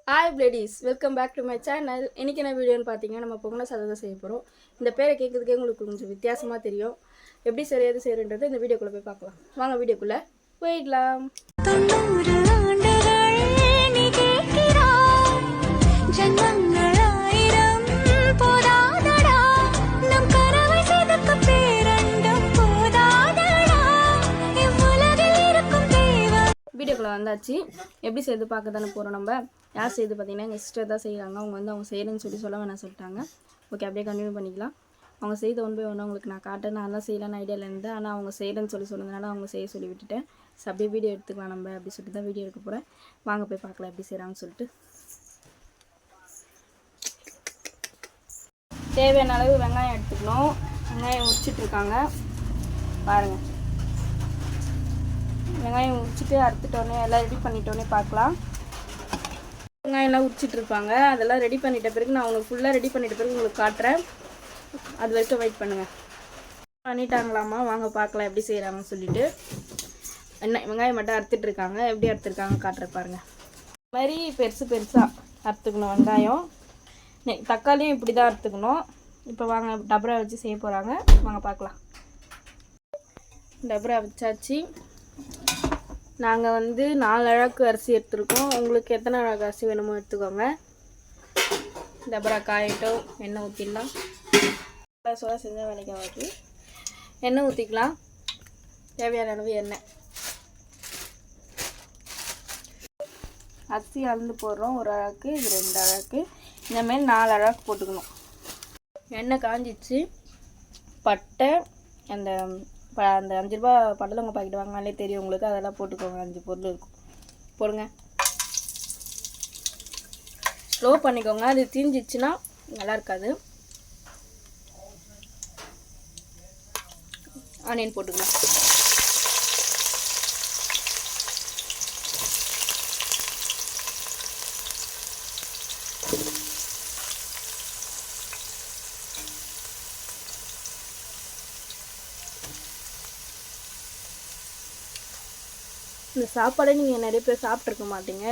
Hi ladies, welcome back to my channel. இன்றைக்கி என்ன வீடியோன்னு பார்த்தீங்கன்னா, நம்ம பொங்கல் சாதம் தான் செய்ய போகிறோம். இந்த பேரை கேட்குறதுக்கே உங்களுக்கு கொஞ்சம் வித்தியாசமாக தெரியும். எப்படி செய்யறது செய்யறன்றது இந்த வீடியோக்குள்ளே போய் பார்க்கலாம். வாங்க வீடியோக்குள்ளே போயிடலாம். வீடியோக்குள்ளே வந்தாச்சு. எப்படி செய்து பார்க்க தானே போகிறோம். நம்ம யார் செய்து பார்த்தீங்கன்னா எங்கள் சிஸ்டர் தான் செய்கிறாங்க. அவங்க செய்யணும்னு சொல்ல வேணாம் சொல்லிட்டாங்க. ஓகே, அப்படியே கண்டினியூ பண்ணிக்கலாம். அவங்க செய்த ஒன்று ஒன்று உங்களுக்கு நான் காட்டேன். நான் தான் செய்யலான்னு ஐடியாவில் இருந்தேன். ஆனால் அவங்க செய்யலன்னு சொன்னதுனால அவங்க செய்ய சொல்லி விட்டுட்டேன். அப்படியே வீடியோ எடுத்துக்கலாம் நம்ம அப்படி சொல்லிட்டு தான் வீடியோ எடுக்க போகிறேன். வாங்க போய் பார்க்கலாம் எப்படி செய்கிறாங்கன்னு சொல்லிட்டு. தேவையான அளவு வெங்காயம் எடுத்துக்கணும். வெங்காயம் உரிச்சிட்ருக்காங்க பாருங்கள். வெங்காயம் உரிச்சிட்டு அறுத்துட்டோன்னே எல்லாம் ரெடி பண்ணிட்டோன்னே பார்க்கலாம். வெங்காயம்லாம் உரிச்சிட்ருப்பாங்க. அதெல்லாம் ரெடி பண்ணிட்ட பிறகு நான் உங்களுக்கு ஃபுல்லாக ரெடி பண்ணிட்ட பிறகு உங்களுக்கு காட்டுறேன். அது வரைக்கும் வெயிட் பண்ணுங்கள். பண்ணிட்டாங்களாம்மா, வாங்க பார்க்கலாம் எப்படி செய்கிறாங்கன்னு சொல்லிட்டு. என்ன வெங்காயம் மட்டும் அறுத்துட்ருக்காங்க. எப்படி அறுத்துருக்காங்க காட்டுறேன் பாருங்கள். இந்த மாதிரி பெருசாக அறுத்துக்கணும் வெங்காயம். தக்காளியும் இப்படி தான் அறுத்துக்கணும். இப்போ வாங்க டபரா வச்சு செய்ய போகிறாங்க. வாங்க பார்க்கலாம். டபரா வச்சாச்சு. நாங்கள் 4 அழகு அரிசி எடுத்துருக்கோம். உங்களுக்கு எத்தனை அழகு அரிசி வேணுமோ எடுத்துக்கோங்க. டபரா காயட்டும். எண்ணெய் ஊற்றிடலாம். சோளா செஞ்சால் வேலைக்காக எண்ணெய் ஊற்றிக்கலாம். தேவையான அளவு எண்ணெய். அரிசி அளந்து போடுறோம். 1 அழகு, இது 2 அழகு. இந்தமாரி 4 அழகு போட்டுக்கணும். எண்ணெய் காஞ்சிச்சு. பட்டை, அந்த 5 ரூபா படலவங்க பாக்கெட் வாங்கினாலே தெரியும் உங்களுக்கு. அதெல்லாம் போட்டுக்கோங்க. 5 பொருள் இருக்கும். போடுங்க. ஸ்லோ பண்ணிக்கோங்க. அது தீஞ்சிச்சுன்னா நல்லா இருக்காது. ஆனியன் போட்டுக்கலாம். இந்த சாப்பாடை நீங்கள் நிறைய பேர் சாப்பிட்ருக்க மாட்டீங்க.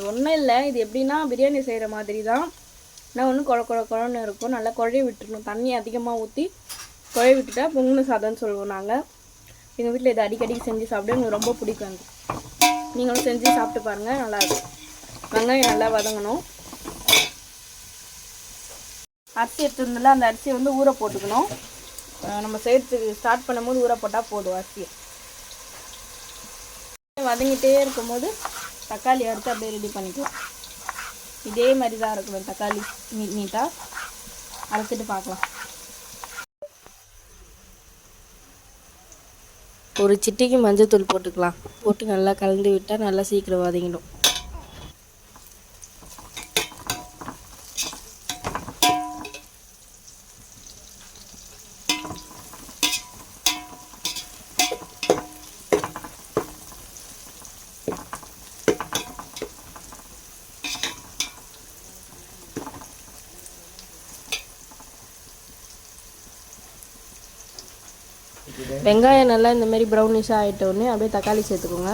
ஒன்றும் இல்லை, இது எப்படின்னா பிரியாணி செய்கிற மாதிரி தான். ஆனால் ஒன்றும் குழன்னு இருக்கும். நல்லா குழைய விட்டுருணும். தண்ணி அதிகமாக ஊற்றி குழைய விட்டுட்டா பொங்கல் சாதம்னு சொல்லுவோம் நாங்கள். எங்கள் வீட்டில் இதை அடிக்கடி செஞ்சு சாப்பிட எனக்கு ரொம்ப பிடிக்கும். நீங்களும் செஞ்சு சாப்பிட்டு பாருங்கள், நல்லாயிருக்கும். வெங்காயம் நல்லா வதங்கணும். அரிசி எடுத்துருந்தால அந்த அரிசியை ஊற போட்டுக்கணும். நம்ம செய்கிறதுக்கு ஸ்டார்ட் பண்ணும்போது ஊற போட்டால் போதும். அரிசியை வதங்கிட்டே இருக்கும்போது தக்காளி அறுத்து அப்படியே ரெடி பண்ணிக்கலாம். இதே மாதிரி தான் இருக்கணும். தக்காளி நீட்டாக அரைச்சிட்டு பார்க்கலாம். ஒரு சிட்டிக்கு மஞ்சள் போட்டுக்கலாம். போட்டு நல்லா கலந்து விட்டால் நல்லா சீக்கிரம் வதங்கிடும். வெங்காயம் நல்லா இந்த மாதிரி ப்ரௌனிஷாக ஆகிட்டோடனே அப்படியே தக்காளி சேர்த்துக்கோங்க.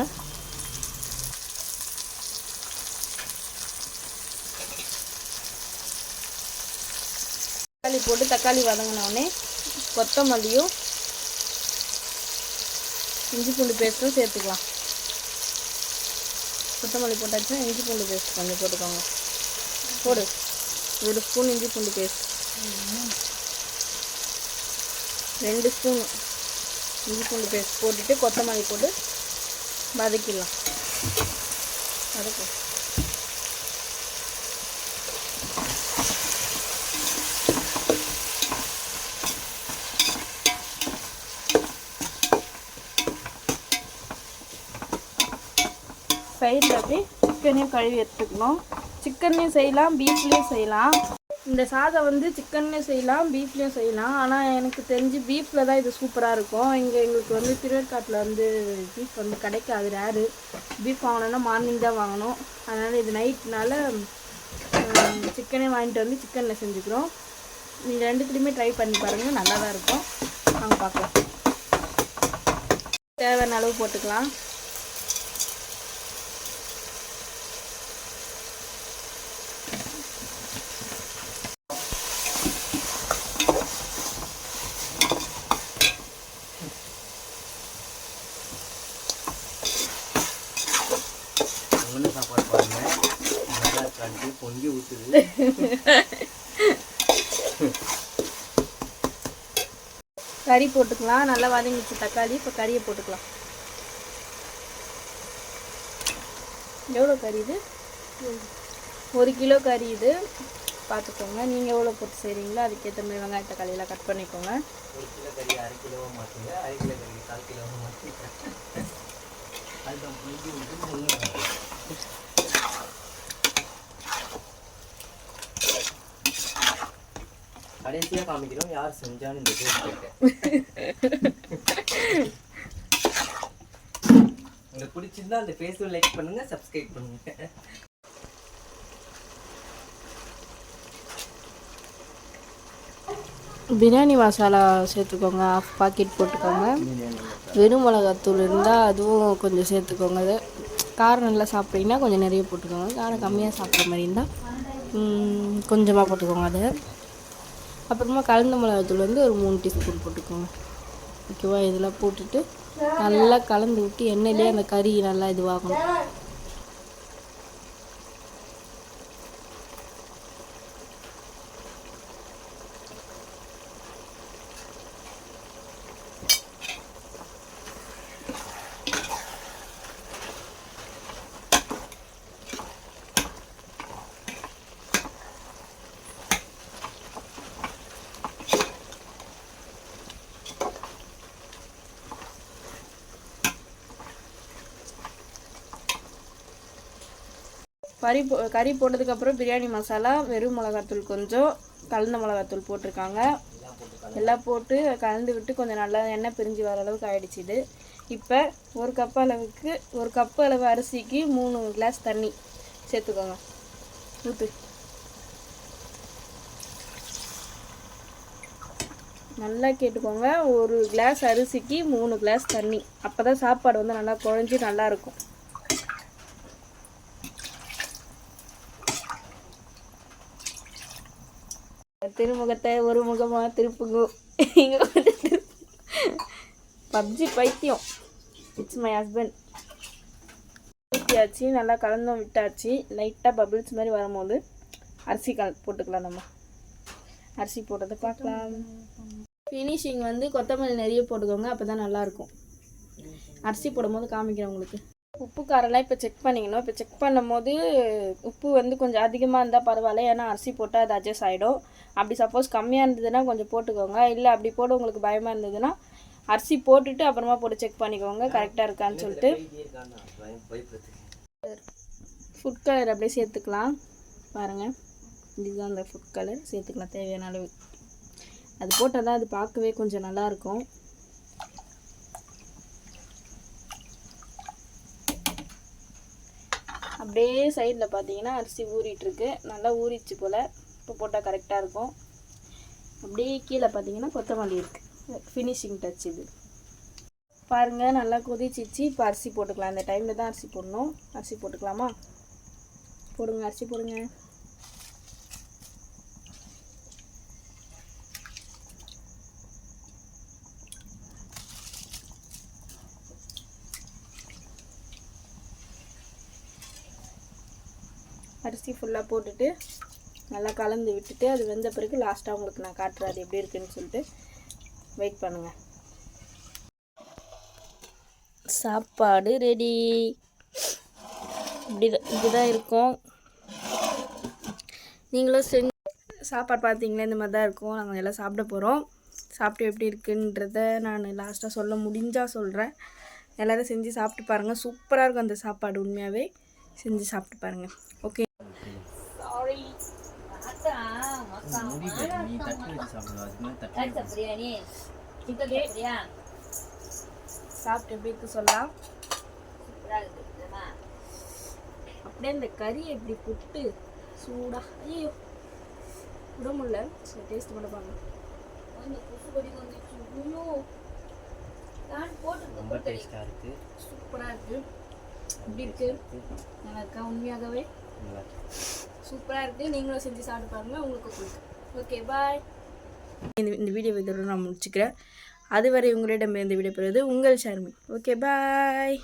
தக்காளி போட்டு தக்காளி வதங்கினோடனே கொத்தமல்லியும் இஞ்சி பூண்டு பேஸ்ட்டும் சேர்த்துக்கலாம். கொத்தமல்லி போட்டாச்சுன்னா இஞ்சி பூண்டு பேஸ்ட் கொஞ்சம் போட்டுக்கோங்க. போடு. 1 ஸ்பூன் இஞ்சி பூண்டு பேஸ்ட், 2 ஸ்பூன் இஞ்சி பூண்டு பேஸ்ட் போட்டுட்டு கொத்தமல்லி போட்டு வதக்கிடலாம். வதக்கு. சைடில் அப்படி சிக்கனையும் கழுவி எடுத்துக்கணும். சிக்கன்லேயும் செய்யலாம், பீஃப்லேயும் செய்யலாம். இந்த சாதம் சிக்கன்லேயும் செய்யலாம், பீஃப்லேயும் செய்யலாம். ஆனால் எனக்கு தெரிஞ்சு பீஃபில் தான் இது சூப்பராக இருக்கும். எங்களுக்கு திருவேற்காட்டில் பீஃப் கிடைக்காது. ரேரு. பீஃப் வாங்கணுன்னா மார்னிங் தான் வாங்கணும். அதனால் இது நைட்னால சிக்கனே வாங்கிட்டு சிக்கனில் செஞ்சுக்கிறோம். நீங்கள் 2த்துலேயுமே ட்ரை பண்ணி பாருங்கள், நல்லா தான் இருக்கும். வாங்க பார்க்கலாம். தேவையான அளவு போட்டுக்கலாம். பொங்கி ஊற்றுது. கறி போட்டுக்கலாம். நல்லா வதங்கிச்சு தக்காளி. இப்போ கறியை போட்டுக்கலாம். எவ்வளோ கறி இது? 1 கிலோ கறி இது. பார்த்துக்கோங்க, நீங்கள் எவ்வளோ போட்டு செய்கிறீங்களோ அதுக்கேற்ற மாதிரி வெங்காயம் தக்காளியெல்லாம் கட் பண்ணிக்கோங்க. 1 கிலோ கறி 1/2 கிலோவாக மாற்றுங்க, 1/2 கிலோ கறி 1/4 கிலோவாக மாற்றுங்க. அதுதான் பொங்கி ஊற்றி கடைசியாக காமிக்கிறோம் யார் செஞ்சான்னு இந்த உங்களுக்கு பிடிச்சிருந்தா அந்த ஃபேஸ்புக் லைக் பண்ணுங்க, சப்ஸ்கிரைப் பண்ணுங்க. பிரியாணி மசாலா சேர்த்துக்கோங்க. 1/2 பாக்கெட் போட்டுக்கோங்க. வெறும் மிளகாத்தூள் இருந்தால் அதுவும் கொஞ்சம் சேர்த்துக்கோங்க. அது காரம் நல்லா சாப்பிட்டீங்கன்னா கொஞ்சம் நிறைய போட்டுக்கோங்க. காரம் கம்மியாக சாப்பிட்ற மாதிரி இருந்தால் கொஞ்சமாக போட்டுக்கோங்க. அது அப்புறமா கலந்த மிளகாத்தூள் வந்து ஒரு 3 டீஸ்பூன் போட்டுக்கோங்க. ஓகேவா? இதெல்லாம் போட்டுட்டு நல்லா கலந்து விட்டு எண்ணெயிலே அந்த கறி நல்லா இதுவாகணும். கறி போட்டதுக்கப்புறம் பிரியாணி மசாலா, வெறும் மிளகாத்தூள் கொஞ்சம், கலந்த மிளகாத்தூள் போட்டிருக்காங்க. எல்லாம் போட்டு கலந்து விட்டு கொஞ்சம் நல்லா எண்ணெய் பிரிஞ்சு வர அளவுக்கு ஆகிடுச்சு இது. இப்போ 1 கப் அளவு அரிசிக்கு 3 கிளாஸ் தண்ணி சேர்த்துக்கோங்க. ஊற்று. நல்லா கேட்டுக்கோங்க. 1 கிளாஸ் அரிசிக்கு 3 கிளாஸ் தண்ணி. அப்போ தான் சாப்பாடு வந்து நல்லா குழஞ்சி நல்லாயிருக்கும். திருமுகத்தை ஒரு முகமாக திருப்புங்க. இங்கே வந்து பப்ஜி பைத்தியம். It's my husband. ஊற்றியாச்சு, நல்லா கலந்தும் விட்டாச்சு. லைட்டாக பபிள்ஸ் மாதிரி வரும்போது அரிசி போட்டுக்கலாம். நம்ம அரிசி போட்டதை பார்க்கலாம். ஃபினிஷிங் வந்து கொத்தமல்லி நிறைய போட்டுக்கோங்க, அப்போ தான் நல்லாயிருக்கும். அரிசி போடும்போது காமிக்கிறேன் உங்களுக்கு. உப்பு காரெல்லாம் இப்போ செக் பண்ணிக்கணும். இப்போ செக் பண்ணும்போது உப்பு வந்து கொஞ்சம் அதிகமாக இருந்தால் பரவாயில்ல, ஏன்னா அரிசி போட்டால் அது அட்ஜஸ்ட் ஆகிடும். அப்படி சப்போஸ் கம்மியாக இருந்ததுன்னா கொஞ்சம் போட்டுக்கோங்க. இல்லை அப்படி போட உங்களுக்கு பயமாக இருந்ததுன்னா அரிசி போட்டுட்டு அப்புறமா போட்டு செக் பண்ணிக்கோங்க கரெக்டாக இருக்கான்னு சொல்லிட்டு. ஃபுட் கலர் அப்படியே சேர்த்துக்கலாம். பாருங்கள், இதுதான் அந்த ஃபுட் கலர். சேர்த்துக்கலாம் தேவையான அளவு. அது போட்டால் தான் அது பார்க்கவே கொஞ்சம் நல்லாயிருக்கும். அப்படியே சைடில் பார்த்தீங்கன்னா அரிசி ஊறிட்டுருக்கு. நல்லா ஊறிச்சு போல். இப்போ போட்டால் கரெக்டாக இருக்கும். அப்படியே கீழே பார்த்தீங்கன்னா கொத்தமல்லி இருக்குது. ஃபினிஷிங் டச் இது. பாருங்கள், நல்லா கொதிச்சிச்சு. இப்போ அரிசி போட்டுக்கலாம். இந்த டைமில் தான் அரிசி போடணும். அரிசி போட்டுக்கலாமா? போடுங்க, அரிசி போடுங்க. அரிசி ஃபுல்லாக போட்டுட்டு நல்லா கலந்து விட்டுட்டு அது வெந்த பிறகு லாஸ்ட்டாக உங்களுக்கு நான் காட்டுறேன் அது எப்படி இருக்குன்னு சொல்லிட்டு. வெயிட் பண்ணுங்கள். சாப்பாடு ரெடி. இப்படிதான் இருக்கும். நீங்களும் சாப்பாடு பார்த்தீங்களா, இந்த மாதிரி தான் இருக்கும். நாங்கள் எல்லாம் சாப்பிட போகிறோம். சாப்பிட்டு எப்படி இருக்குன்றத நான் லாஸ்ட்டாக சொல்ல முடிஞ்சால் சொல்கிறேன். எல்லோரும் செஞ்சு சாப்பிட்டு பாருங்கள். சூப்பராக இருக்கும் அந்த சாப்பாடு. உண்மையாகவே செஞ்சு சாப்பிட்டு பாருங்கள். ஓகே. சாப்பிட்டு எப்படி இருக்கு சொல்லலாம். அப்படியே இந்த கறி எப்படி புட்டு சூடா. ஐயோ உடம்புல சரி டேஸ்ட் பண்ண பாருங்க. சூப்பரா இருக்கு. எப்படி இருக்கு? நல்லா இருக்கா? உண்மையாகவே சூப்பராக இருக்குது. நீங்களும் செஞ்சு சாப்பிட்டு பாருங்கள், உங்களுக்கு பிடிக்கும். ஓகே, பாய். இந்த வீடியோ இதோட நான் முடிச்சுக்கிறேன். அதுவரை உங்களிடம் இந்த வீடியோ பெறுவது உங்கள் ஷர்மி. ஓகே, பாய்.